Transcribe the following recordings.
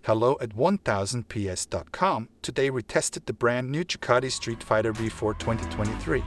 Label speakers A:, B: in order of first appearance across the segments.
A: Hello at 1000ps.com. Today we tested the brand new Ducati Streetfighter V4 2023.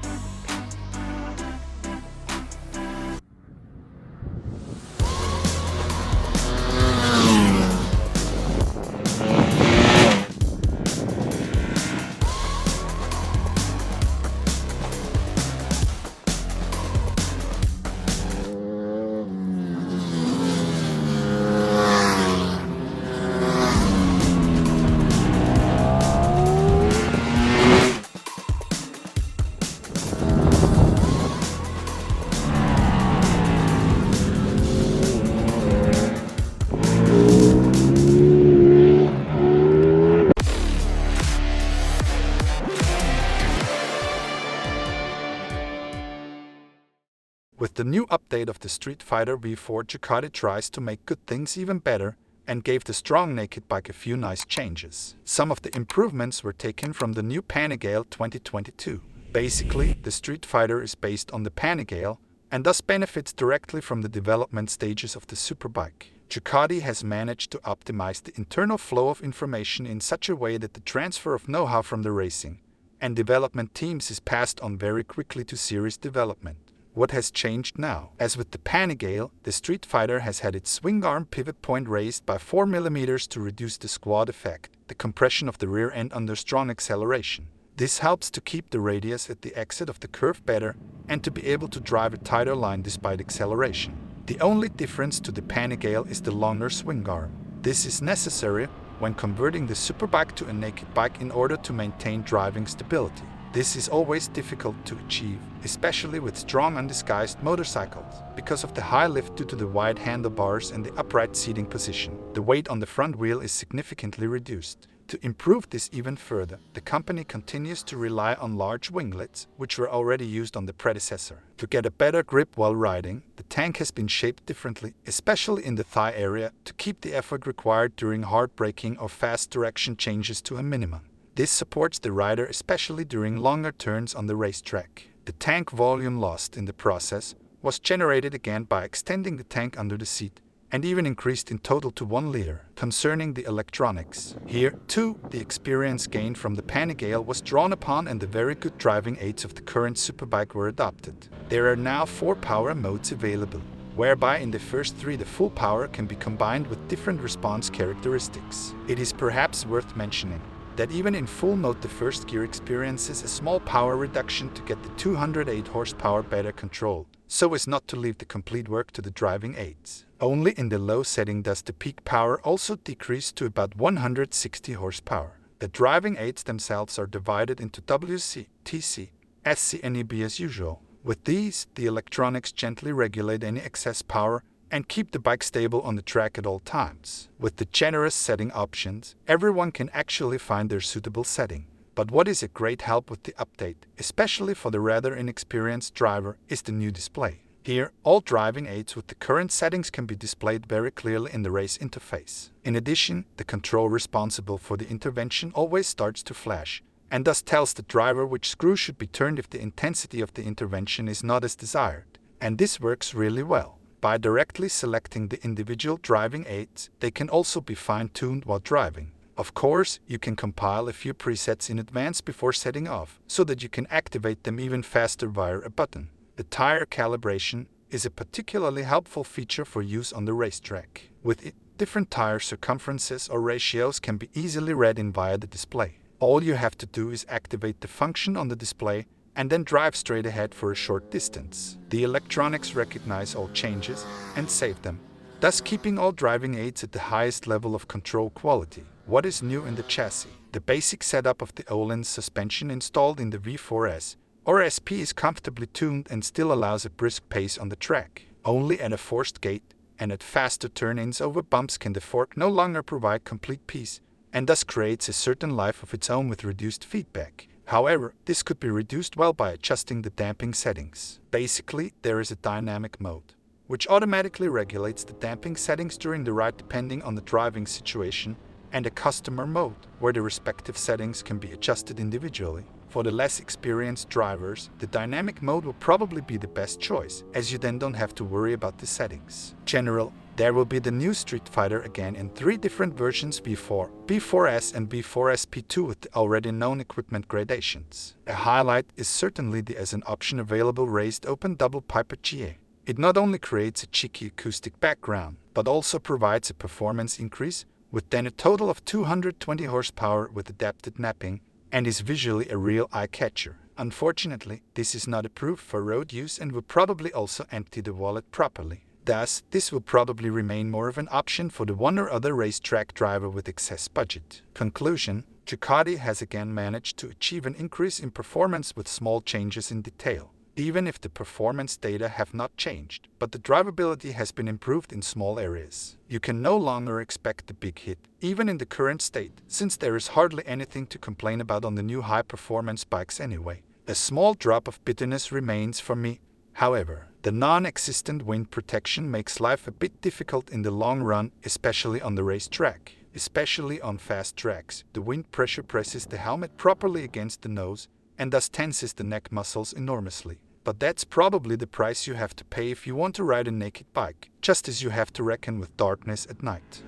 A: With the new update of the Streetfighter V4, Ducati tries to make good things even better and gave the strong naked bike a few nice changes. Some of the improvements were taken from the new Panigale 2022. Basically, the Streetfighter is based on the Panigale and thus benefits directly from the development stages of the superbike. Ducati has managed to optimize the internal flow of information in such a way that the transfer of know-how from the racing and development teams is passed on very quickly to series development. What has changed now? As with the Panigale, the Streetfighter has had its swing arm pivot point raised by 4 mm to reduce the squat effect, the compression of the rear end under strong acceleration. This helps to keep the radius at the exit of the curve better and to be able to drive a tighter line despite acceleration. The only difference to the Panigale is the longer swing arm. This is necessary when converting the superbike to a naked bike in order to maintain driving stability. This is always difficult to achieve, especially with strong undisguised motorcycles, because of the high lift due to the wide handlebars and the upright seating position. The weight on the front wheel is significantly reduced. To improve this even further, the company continues to rely on large winglets, which were already used on the predecessor. To get a better grip while riding, the tank has been shaped differently, especially in the thigh area, to keep the effort required during hard braking or fast direction changes to a minimum. This supports the rider especially during longer turns on the racetrack. The tank volume lost in the process was generated again by extending the tank under the seat and even increased in total to 1 liter. Concerning the electronics, here too the experience gained from the Panigale was drawn upon and the very good driving aids of the current superbike were adopted. There are now 4 power modes available, whereby in the first 3 the full power can be combined with different response characteristics. It is perhaps worth mentioning that even in full mode the first gear experiences a small power reduction to get the 208 horsepower better controlled, so as not to leave the complete work to the driving aids. Only in the low setting does the peak power also decrease to about 160 horsepower. The driving aids themselves are divided into WC, TC, SC and EB as usual. With these, the electronics gently regulate any excess power and keep the bike stable on the track at all times. With the generous setting options, everyone can actually find their suitable setting. But what is a great help with the update, especially for the rather inexperienced driver, is the new display. Here, all driving aids with the current settings can be displayed very clearly in the race interface. In addition, the control responsible for the intervention always starts to flash, and thus tells the driver which screw should be turned if the intensity of the intervention is not as desired. And this works really well. By directly selecting the individual driving aids, they can also be fine-tuned while driving. Of course, you can compile a few presets in advance before setting off, so that you can activate them even faster via a button. The tire calibration is a particularly helpful feature for use on the racetrack. With it, different tire circumferences or ratios can be easily read in via the display. All you have to do is activate the function on the display and then drive straight ahead for a short distance. The electronics recognize all changes and save them, thus keeping all driving aids at the highest level of control quality. What is new in the chassis? The basic setup of the Öhlins suspension installed in the V4S or SP is comfortably tuned and still allows a brisk pace on the track. Only at a forced gait and at faster turn-ins over bumps can the fork no longer provide complete peace and thus creates a certain life of its own with reduced feedback. However, this could be reduced well by adjusting the damping settings. Basically, there is a dynamic mode, which automatically regulates the damping settings during the ride depending on the driving situation, and a customer mode, where the respective settings can be adjusted individually. For the less experienced drivers, the dynamic mode will probably be the best choice, as you then don't have to worry about the settings. General There will be the new Streetfighter again in 3 different versions: V4, V4S and V4S P2 with the already known equipment gradations. A highlight is certainly the as an option available raised open double piper GA. It not only creates a cheeky acoustic background, but also provides a performance increase with then a total of 220 horsepower with adapted napping, and is visually a real eye-catcher. Unfortunately, this is not approved for road use and will probably also empty the wallet properly. Thus, this will probably remain more of an option for the one or other racetrack driver with excess budget. Conclusion: Ducati has again managed to achieve an increase in performance with small changes in detail. Even if the performance data have not changed, but the drivability has been improved in small areas. You can no longer expect the big hit, even in the current state, since there is hardly anything to complain about on the new high-performance bikes anyway. A small drop of bitterness remains for me, however. The non-existent wind protection makes life a bit difficult in the long run, especially on the racetrack. Especially on fast tracks, the wind pressure presses the helmet properly against the nose, and thus tenses the neck muscles enormously. But that's probably the price you have to pay if you want to ride a naked bike, just as you have to reckon with darkness at night.